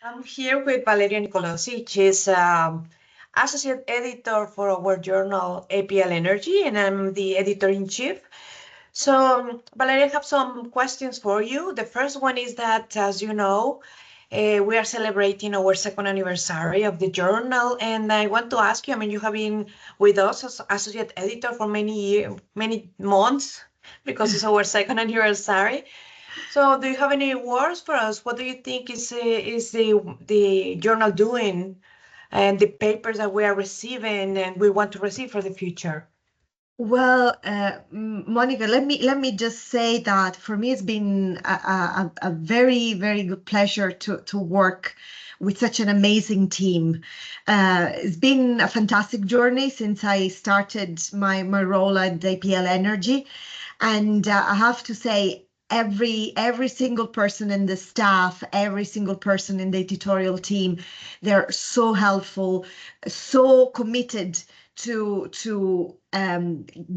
I'm here with Valeria Nicolosi. She's associate editor for our journal APL Energy, and I'm the editor-in-chief. So, Valeria, I have some questions for you. The first one is that, as you know, we are celebrating our second anniversary of the journal, and I want to ask you, I mean, you have been with us as associate editor for many months because it's our second anniversary. So, do you have any words for us? What do you think is the journal doing, and the papers that we are receiving and we want to receive for the future? Well, Monica, let me just say that for me it's been a very, very good pleasure to work with such an amazing team. It's been a fantastic journey since I started my role at APL Energy, and I have to say every single person in the staff, every single person in the editorial team, they're so helpful, so committed to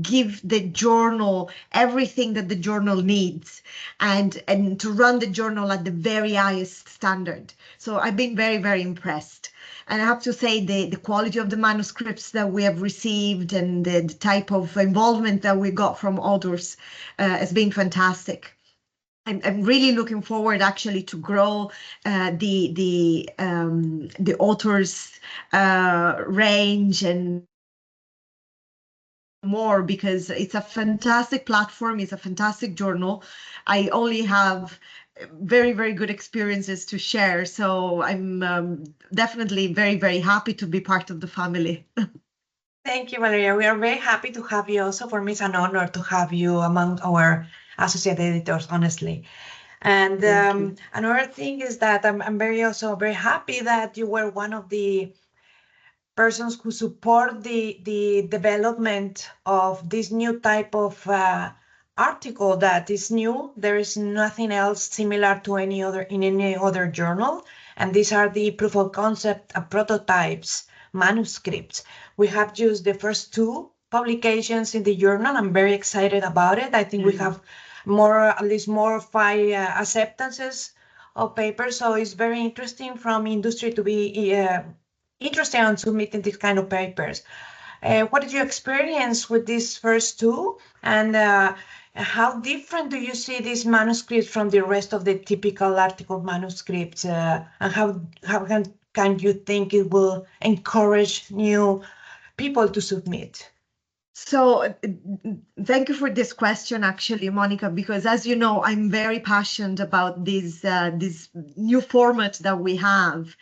give the journal everything that the journal needs, and to run the journal at the very highest standard. So I've been very, very impressed. And I have to say the quality of the manuscripts that we have received and the type of involvement that we got from authors has been fantastic. I'm really looking forward actually to grow the authors range and more, because it's a fantastic platform, it's a fantastic journal. I only have very, very good experiences to share, so I'm definitely very, very happy to be part of the family. Thank you, Valeria. We are very happy to have you. Also, for me, it's an honor to have you among our associate editors, honestly. And Thank you. another thing is that I'm very happy that you were one of the persons who support the development of this new type of article that is new. There is nothing else similar to any other in any other journal, and these are the proof of concept prototypes manuscripts. We have used the first two publications in the journal. I'm very excited about it. I think we have at least more 5 acceptances of papers, so it's very interesting from industry to be interested on submitting these kind of papers. What did you experience with these first two? And how different do you see these manuscripts from the rest of the typical article manuscripts? And how can you think it will encourage new people to submit? So thank you for this question, actually, Monica, because as you know, I'm very passionate about this new format that we have.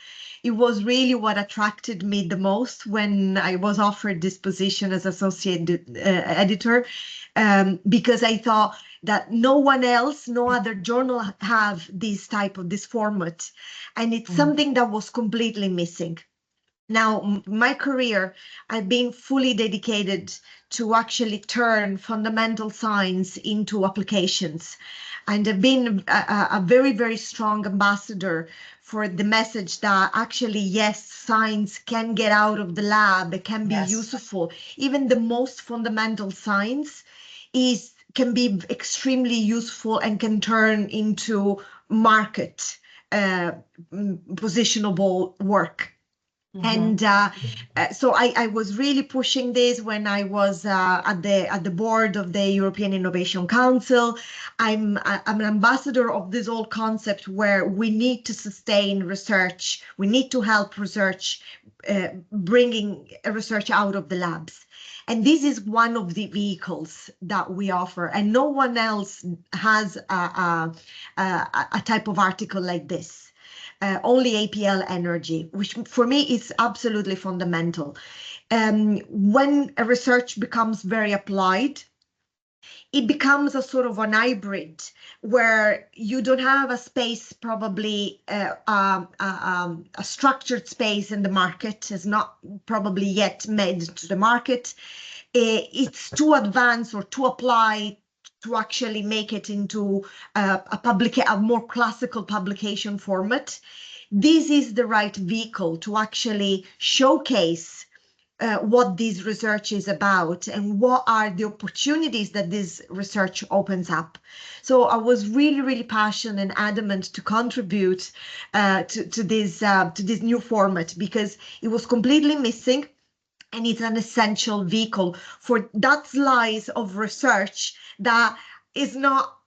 It was really what attracted me the most when I was offered this position as associate editor, because I thought that no one else, no other journal have this format, and it's something that was completely missing. Now, my career, I've been fully dedicated to actually turn fundamental science into applications. And I've been a very, very strong ambassador for the message that actually, yes, science can get out of the lab, it can be useful. Even the most fundamental science can be extremely useful and can turn into market positionable work. And so I was really pushing this when I was at the board of the European Innovation Council. I'm an ambassador of this old concept where we need to sustain research. We need to help research, bringing research out of the labs. And this is one of the vehicles that we offer, and no one else has a type of article like this. Only APL Energy, which for me is absolutely fundamental. When a research becomes very applied, it becomes a sort of an hybrid where you don't have a space, probably a structured space in the market is not probably yet made to the market. It's too advanced or too applied to actually make it into a more classical publication format. This is the right vehicle to actually showcase what this research is about and what are the opportunities that this research opens up. So I was really, really passionate and adamant to contribute to this new format, because it was completely missing. And it's an essential vehicle for that slice of research that is not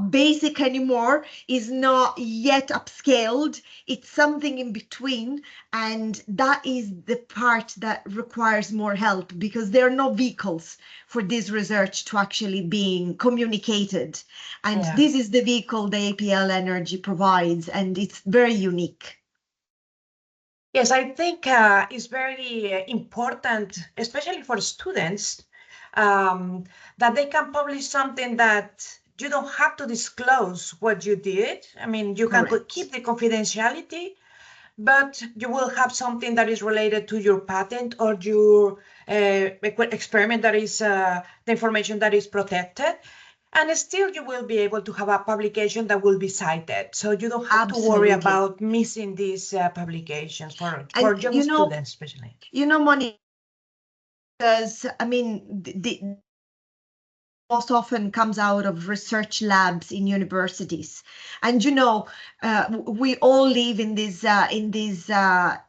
basic anymore, is not yet upscaled. It's something in between, and that is the part that requires more help, because there are no vehicles for this research to actually being communicated, and this is the vehicle the APL Energy provides, and it's very unique. Yes, I think it's very important, especially for students, that they can publish something that you don't have to disclose what you did. I mean, you can keep the confidentiality, but you will have something that is related to your patent or your experiment, that is the information that is protected. And still you will be able to have a publication that will be cited. So you don't have to worry about missing these publications for young students, especially. You know, Monica, because I mean, the most often comes out of research labs in universities, and you know, we all live in this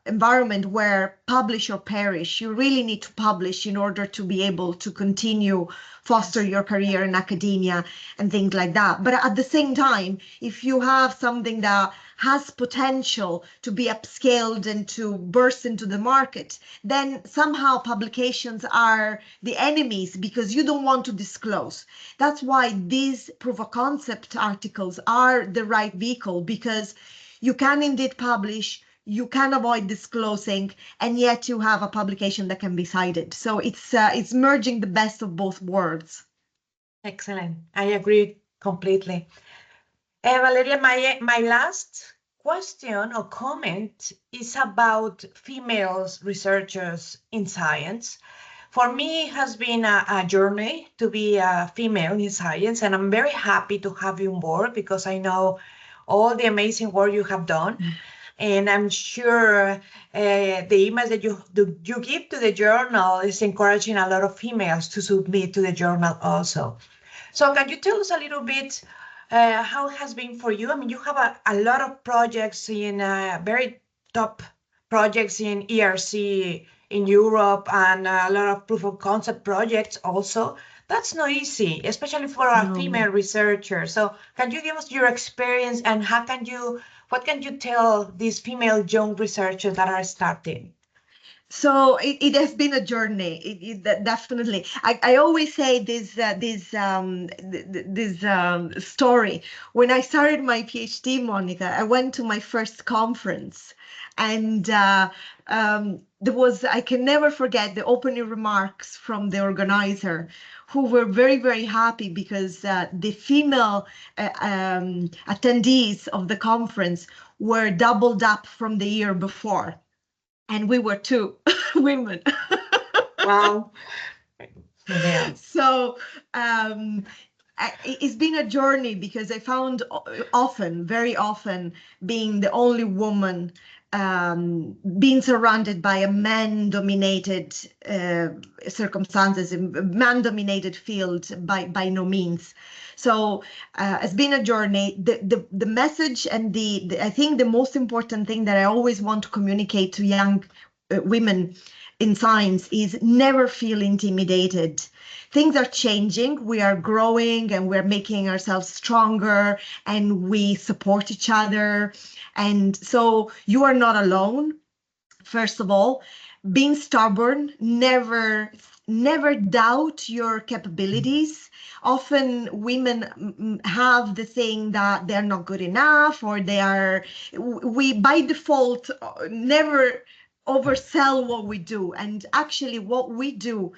environment where publish or perish. You really need to publish in order to be able to continue foster your career in academia and things like that. But at the same time, if you have something that has potential to be upscaled and to burst into the market, then somehow publications are the enemies, because you don't want to disclose. That's why these proof of concept articles are the right vehicle, because you can indeed publish, you can avoid disclosing, and yet you have a publication that can be cited. So it's merging the best of both worlds. Excellent. I agree completely. Valeria, my last question or comment is about females researchers in science. For me, it has been a journey to be a female in science, and I'm very happy to have you on board, because I know all the amazing work you have done. And I'm sure the image that you give to the journal is encouraging a lot of females to submit to the journal also. So can you tell us a little bit how it has been for you? I mean, you have a lot of projects in very top projects in ERC in Europe, and a lot of proof of concept projects also. That's not easy, especially for a female researcher. So can you give us your experience, and what can you tell these female young researchers that are starting? So it has been a journey. Definitely. I always say this story. When I started my PhD, Monica, I went to my first conference, and I can never forget the opening remarks from the organizer, who were very, very happy because the female attendees of the conference were doubled up from the year before. And we were two women. Wow. Yeah. So it's been a journey, because I found very often, being the only woman, being surrounded by a man-dominated circumstances, a man-dominated field, by no means. So it's been a journey. The message, and I think the most important thing that I always want to communicate to young women in science is never feel intimidated. Things are changing, we are growing, and we're making ourselves stronger, and we support each other. And so you are not alone. First of all, being stubborn, never doubt your capabilities. Often women have the thing that they're not good enough, or we by default never oversell what we do. And actually what we do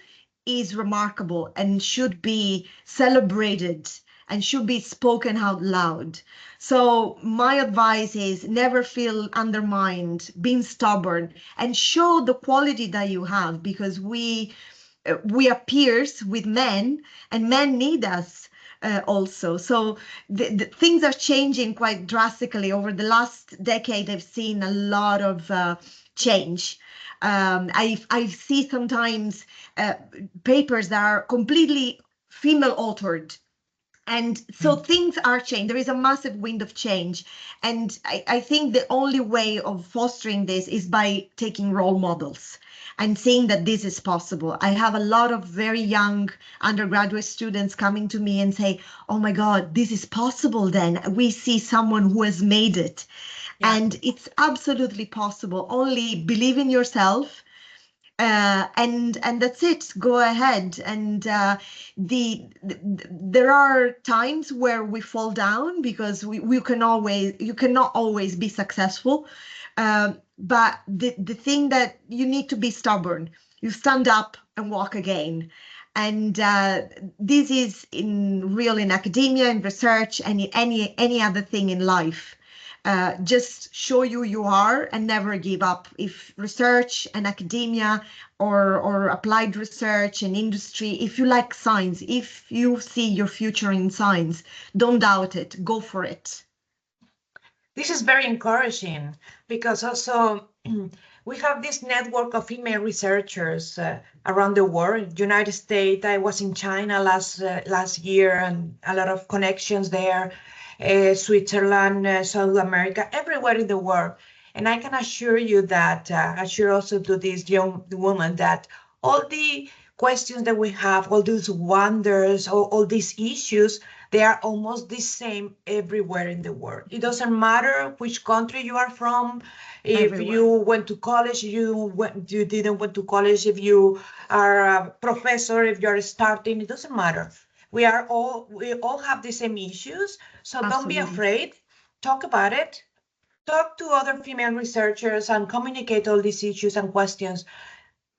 is remarkable and should be celebrated and should be spoken out loud. So my advice is never feel undermined, being stubborn, and show the quality that you have, because we are peers with men, and men need us also. So the things are changing quite drastically. Over the last decade, I've seen a lot of change. I see sometimes papers that are completely female authored. And so things are changing. There is a massive wind of change. And I think the only way of fostering this is by taking role models and seeing that this is possible. I have a lot of very young undergraduate students coming to me and say, oh my God, this is possible then. We see someone who has made it. Yeah. And it's absolutely possible. Only believe in yourself. And that's it. Go ahead. And there are times where we fall down because you cannot always be successful. But the thing that you need to be stubborn. You stand up and walk again. And this is in academia, in research, and in any other thing in life. Just show you are and never give up. If research and academia or applied research and industry, if you like science, if you see your future in science, don't doubt it, go for it. This is very encouraging because also we have this network of female researchers around the world. United States, I was in China last year and a lot of connections there. Switzerland, South America, everywhere in the world. And I can assure you that, assure also to this young woman that all the questions that we have, all these wonders, all these issues, they are almost the same everywhere in the world. It doesn't matter which country you are from, if everywhere. You went to college, you didn't went to college, if you are a professor, if you're starting, it doesn't matter. We all have the same issues, so Absolutely. Don't be afraid. Talk about it. Talk to other female researchers and communicate all these issues and questions.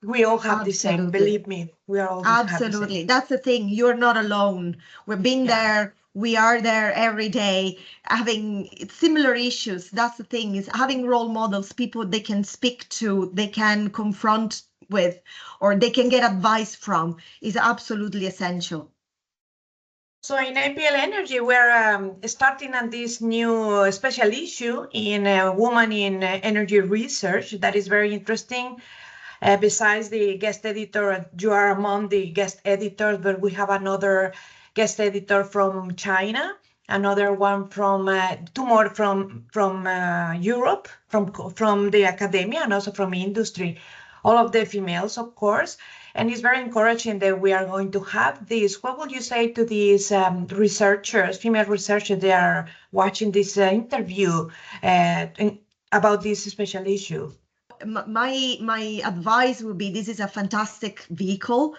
We all have Absolutely. The same. Believe me, we are all Absolutely. That's the thing. You're not alone. We've been there. We are there every day having similar issues. That's the thing, is having role models, people they can speak to, they can confront with, or they can get advice from, is absolutely essential. So in APL Energy, we're starting on this new special issue in Women in Energy Research that is very interesting. Besides the guest editor, you are among the guest editors, but we have another guest editor from China, another one from two more from Europe, from the academia and also from industry. All of the females, of course. And it's very encouraging that we are going to have this. What would you say to these researchers, female researchers, they are watching this interview about this special issue? My advice would be, this is a fantastic vehicle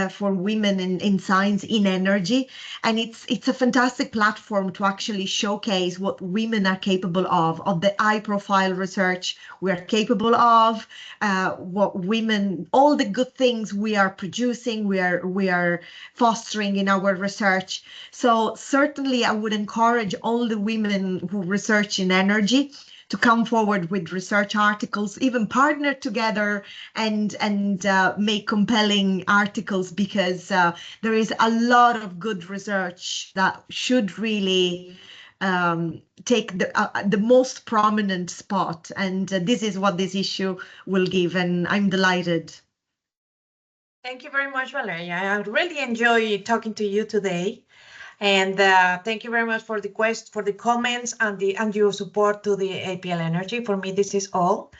for women in science, in energy, and it's a fantastic platform to actually showcase what women are capable of the high profile research we are capable of, what women, all the good things we are producing, we are fostering in our research. So certainly I would encourage all the women who research in energy to come forward with research articles, even partner together and make compelling articles, because there is a lot of good research that should really take the most prominent spot. And this is what this issue will give, and I'm delighted. Thank you very much, Valeria. I really enjoy talking to you today. And thank you very much for the comments and your support to the APL Energy. For me, this is all.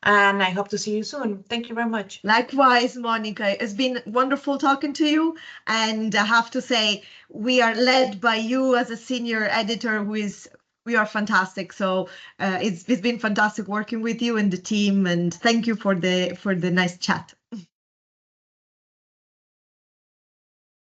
And I hope to see you soon. Thank you very much. Likewise, Monica. It's been wonderful talking to you. And I have to say, we are led by you as a senior editor we are fantastic. So it's been fantastic working with you and the team. And thank you for the nice chat.